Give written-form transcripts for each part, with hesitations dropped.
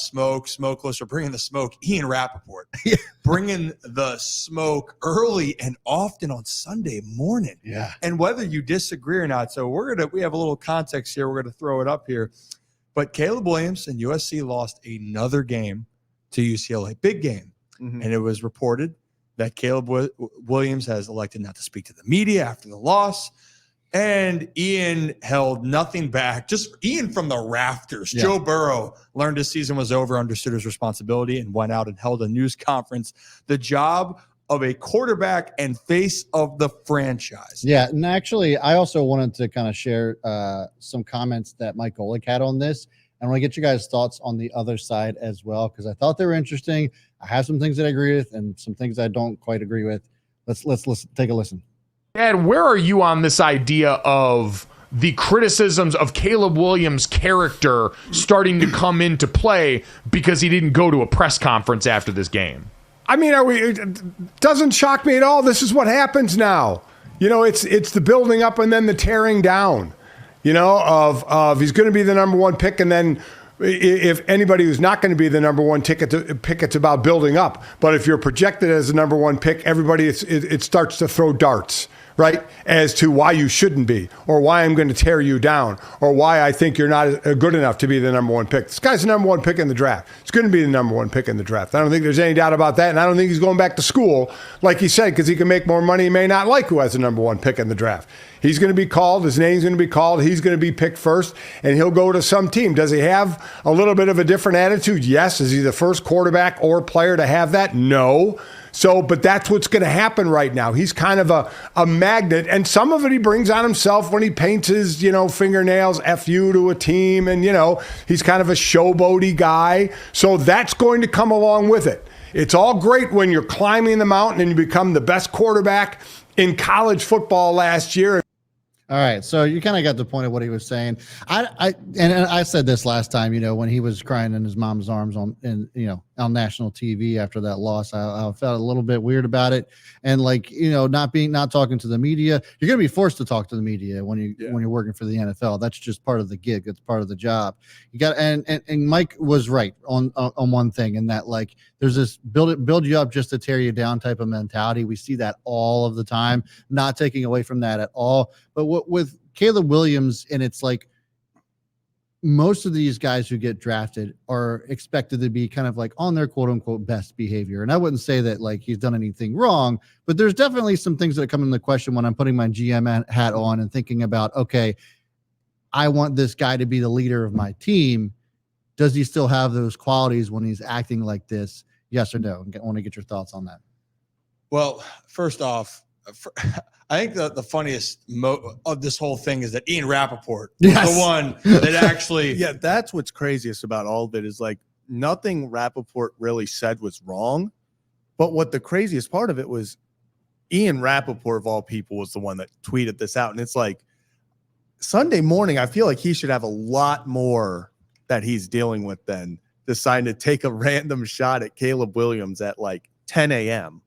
smokeless, or bringing the smoke. Ian Rapoport, bringing the smoke early and often on Sunday morning. Yeah. And whether you disagree or not, so we have a little context here. We're going to throw it up here. But Caleb Williams and USC lost another game to UCLA, big game. Mm-hmm. And it was reported that Caleb Williams has elected not to speak to the media after the loss. And Ian held nothing back, just Ian from the rafters. Yeah. Joe Burrow learned his season was over, understood his responsibility, and went out and held a news conference. The job of a quarterback and face of the franchise. Yeah, and actually, I also wanted to kind of share some comments that Mike Golic had on this. I want to get you guys' thoughts on the other side as well, because I thought they were interesting. I have some things that I agree with and some things I don't quite agree with. Let's listen, take a listen. Ed, where are you on this idea of the criticisms of Caleb Williams' character starting to come into play because he didn't go to a press conference after this game? I mean, it doesn't shock me at all. This is what happens now. You know, it's the building up and then the tearing down, you know, of he's going to be the number one pick. And then if anybody who's not going to be the number one pick, it's about building up. But if you're projected as the number one pick, everybody, it starts to throw darts, right, as to why you shouldn't be, or why I'm going to tear you down, or why I think you're not good enough to be the number one pick. This guy's the number one pick in the draft. It's going to be the number one pick in the draft. I don't think there's any doubt about that, and I don't think he's going back to school, like he said, because he can make more money. He may not like who has the number one pick in the draft. He's going to be called. His name's going to be called. He's going to be picked first, and he'll go to some team. Does he have a little bit of a different attitude? Yes. Is he the first quarterback or player to have that? No. So, but that's what's going to happen right now. He's kind of a magnet, and some of it he brings on himself when he paints his, fingernails, F you to a team, and, he's kind of a showboaty guy. So that's going to come along with it. It's all great when you're climbing the mountain and you become the best quarterback in college football last year. All right, so you kind of got the point of what he was saying. I said this last time, when he was crying in his mom's arms on national TV after that loss. I felt a little bit weird about it, and not talking to the media. You're going to be forced to talk to the media when you're working for the NFL. That's just part of the gig. It's part of the job. You got and Mike was right on one thing, in that there's this build you up just to tear you down type of mentality. We see that all of the time. Not taking away from that at all, but with Caleb Williams, and it's most of these guys who get drafted are expected to be kind of on their quote unquote best behavior. And I wouldn't say that he's done anything wrong, but there's definitely some things that come into question when I'm putting my GM hat on and thinking about, okay, I want this guy to be the leader of my team. Does he still have those qualities when he's acting like this? Yes or no? I want to get your thoughts on that. Well, first off, I think the funniest of this whole thing is that Ian Rapoport was the one that actually. Yeah, that's what's craziest about all of it is nothing Rapoport really said was wrong. But what the craziest part of it was, Ian Rapoport, of all people, was the one that tweeted this out. And it's Sunday morning, I feel like he should have a lot more that he's dealing with than deciding to take a random shot at Caleb Williams at 10 a.m.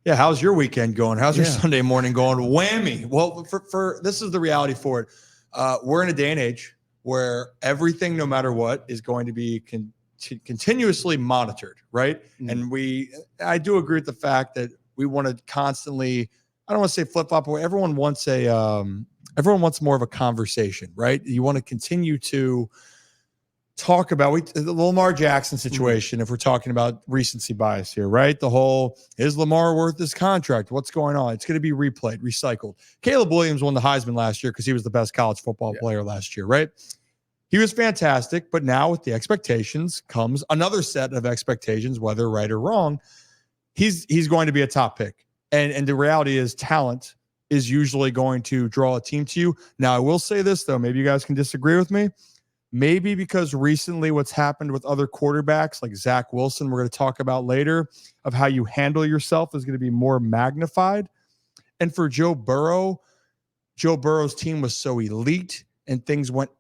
Yeah, how's your weekend going? How's your Sunday morning going? Whammy. Well, for this is the reality for it. We're in a day and age where everything, no matter what, is going to be continuously monitored, right? Mm-hmm. And I do agree with the fact that we want to constantly, I don't want to say flip-flop, but everyone wants more of a conversation, right? You want to continue to talk about the Lamar Jackson situation. If we're talking about recency bias here, right? The whole, is Lamar worth his contract? What's going on? It's going to be replayed, recycled. Caleb Williams won the Heisman last year because he was the best college football player last year, right? He was fantastic, but now with the expectations comes another set of expectations, whether right or wrong. He's going to be a top pick. And the reality is talent is usually going to draw a team to you. Now, I will say this, though. Maybe you guys can disagree with me. Maybe because recently what's happened with other quarterbacks like Zach Wilson, we're going to talk about later, of how you handle yourself is going to be more magnified. And for Joe Burrow's team was so elite and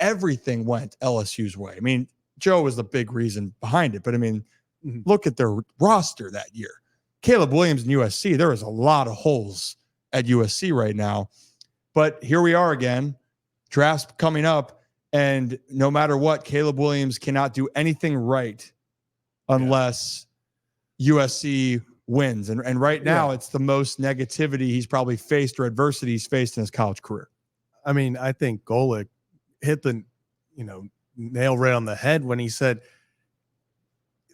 everything went LSU's way. I mean, Joe was the big reason behind it. But I mean, look at their roster that year. Caleb Williams and USC, there is a lot of holes at USC right now. But here we are again, drafts coming up. And no matter what, Caleb Williams cannot do anything right unless USC wins. And right now, it's the most negativity he's probably faced or adversity he's faced in his college career. I mean, I think Golic hit the, nail right on the head when he said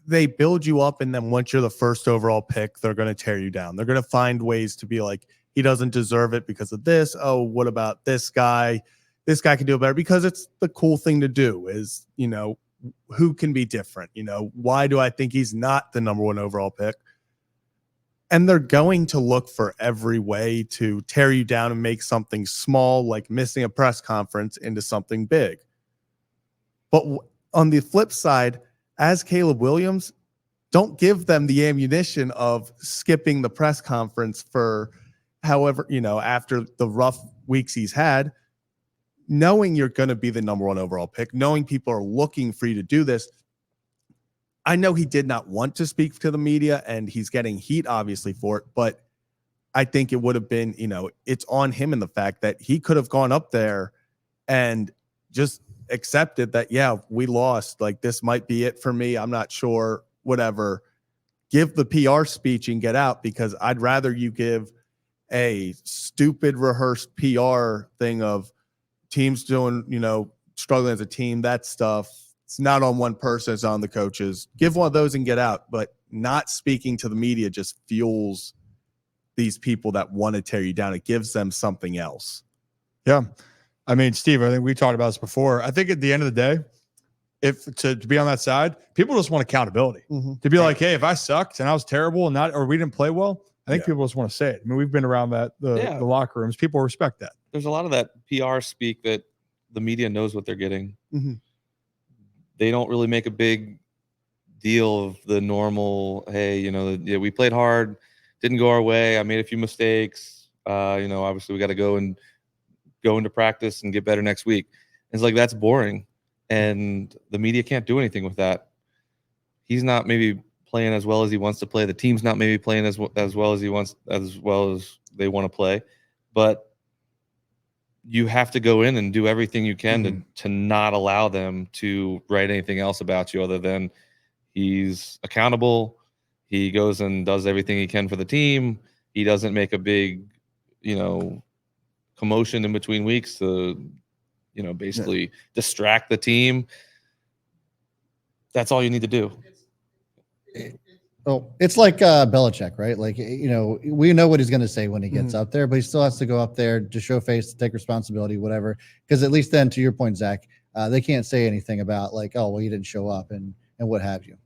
they build you up, and then once you're the first overall pick, they're going to tear you down. They're going to find ways to be like, he doesn't deserve it because of this. Oh, what about this guy? This guy can do it better, because it's the cool thing to do is, who can be different? Why do I think he's not the number 1 overall pick? And they're going to look for every way to tear you down and make something small, like missing a press conference, into something big. But on the flip side, as Caleb Williams, don't give them the ammunition of skipping the press conference for however, after the rough weeks he's had, knowing you're going to be the number 1 overall pick, knowing people are looking for you to do this. I know he did not want to speak to the media, and he's getting heat obviously for it, but I think it would have been, it's on him in the fact that he could have gone up there and just accepted that, yeah, we lost. Like, this might be it for me. I'm not sure, whatever. Give the PR speech and get out, because I'd rather you give a stupid rehearsed PR thing of teams doing, struggling as a team. That stuff, it's not on one person, it's on the coaches. Give one of those and get out. But not speaking to the media just fuels these people that want to tear you down. It gives them something else. Yeah. I mean, Steve, I think we talked about this before. I think at the end of the day, if to be on that side, people just want accountability. To be like, hey, if I sucked and I was terrible and or we didn't play well, I think people just want to say it. I mean, we've been around the locker rooms. People respect that. There's a lot of that PR speak that the media knows what they're getting. They don't really make a big deal of the normal, hey, we played hard, didn't go our way. I made a few mistakes. Obviously we got to go into practice and get better next week. It's like, that's boring. And the media can't do anything with that. He's not maybe playing as well as he wants to play. The team's not maybe playing as well as they want to play. But you have to go in and do everything you can to not allow them to write anything else about you other than he's accountable. He goes and does everything he can for the team. He doesn't make a big, commotion in between weeks to, basically distract the team. That's all you need to do. Oh, it's like Belichick, right? Like, we know what he's going to say when he gets up there, but he still has to go up there to show face, to take responsibility, whatever. Because at least then, to your point, Zach, they can't say anything about like, oh, well, you didn't show up and what have you.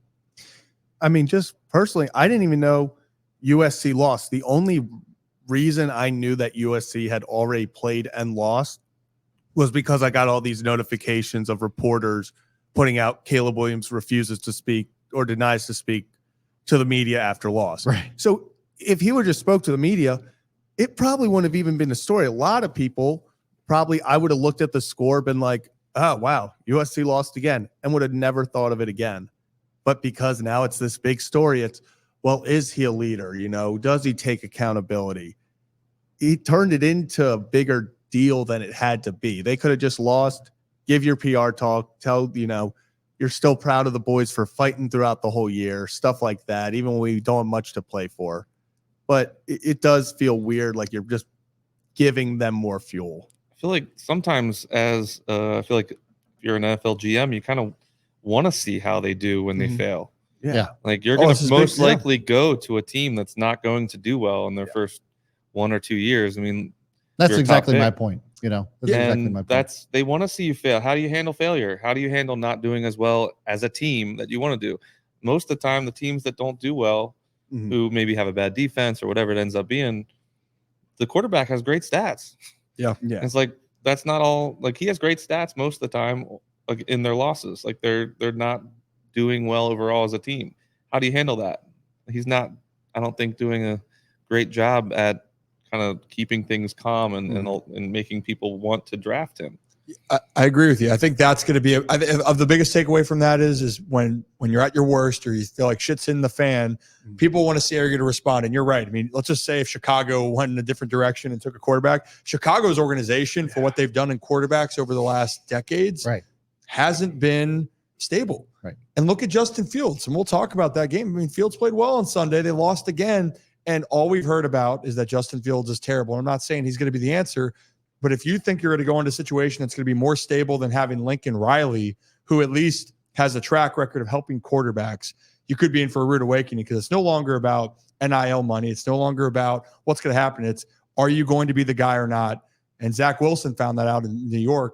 I mean, just personally, I didn't even know USC lost. The only reason I knew that USC had already played and lost was because I got all these notifications of reporters putting out Caleb Williams refuses to speak or denies to speak to the media after loss. Right. So if he would just spoke to the media, it probably wouldn't have even been a story. A lot of people probably, I would have looked at the score, been like, oh, wow, USC lost again, and would have never thought of it again. But because now it's this big story, it's, well, is he a leader? Does he take accountability? He turned it into a bigger deal than it had to be. They could have just lost, give your PR talk, tell, you're still proud of the boys for fighting throughout the whole year, stuff like that, even when we don't have much to play for. But it does feel weird, like you're just giving them more fuel. I feel like sometimes I feel like if you're an NFL GM, you kind of want to see how they do when they fail. Yeah. Like, you're going to most likely go to a team that's not going to do well in their first 1 or 2 years. I mean, that's exactly my point. That's exactly my point. They want to see you fail. How do you handle failure? How do you handle not doing as well as a team that you want to do? Most of the time, the teams that don't do well, who maybe have a bad defense or whatever it ends up being, the quarterback has great stats. Yeah. It's like, that's not all. Like, he has great stats most of the time, like, in their losses. Like, they're not doing well overall as a team. How do you handle that? He's not, I don't think, doing a great job at kind of keeping things calm and making people want to draft him. I agree with you. I think that's going to be of the biggest takeaway from that is when you're at your worst or you feel like shit's in the fan, people want to see how you're going to respond. And you're right. I mean, let's just say if Chicago went in a different direction and took a quarterback, Chicago's organization for what they've done in quarterbacks over the last decades hasn't been stable. Right. And look at Justin Fields, and we'll talk about that game. I mean, Fields played well on Sunday. They lost again. And all we've heard about is that Justin Fields is terrible. I'm not saying he's going to be the answer, but if you think you're going to go into a situation that's going to be more stable than having Lincoln Riley, who at least has a track record of helping quarterbacks, you could be in for a rude awakening because it's no longer about NIL money. It's no longer about what's going to happen. It's, are you going to be the guy or not? And Zach Wilson found that out in New York.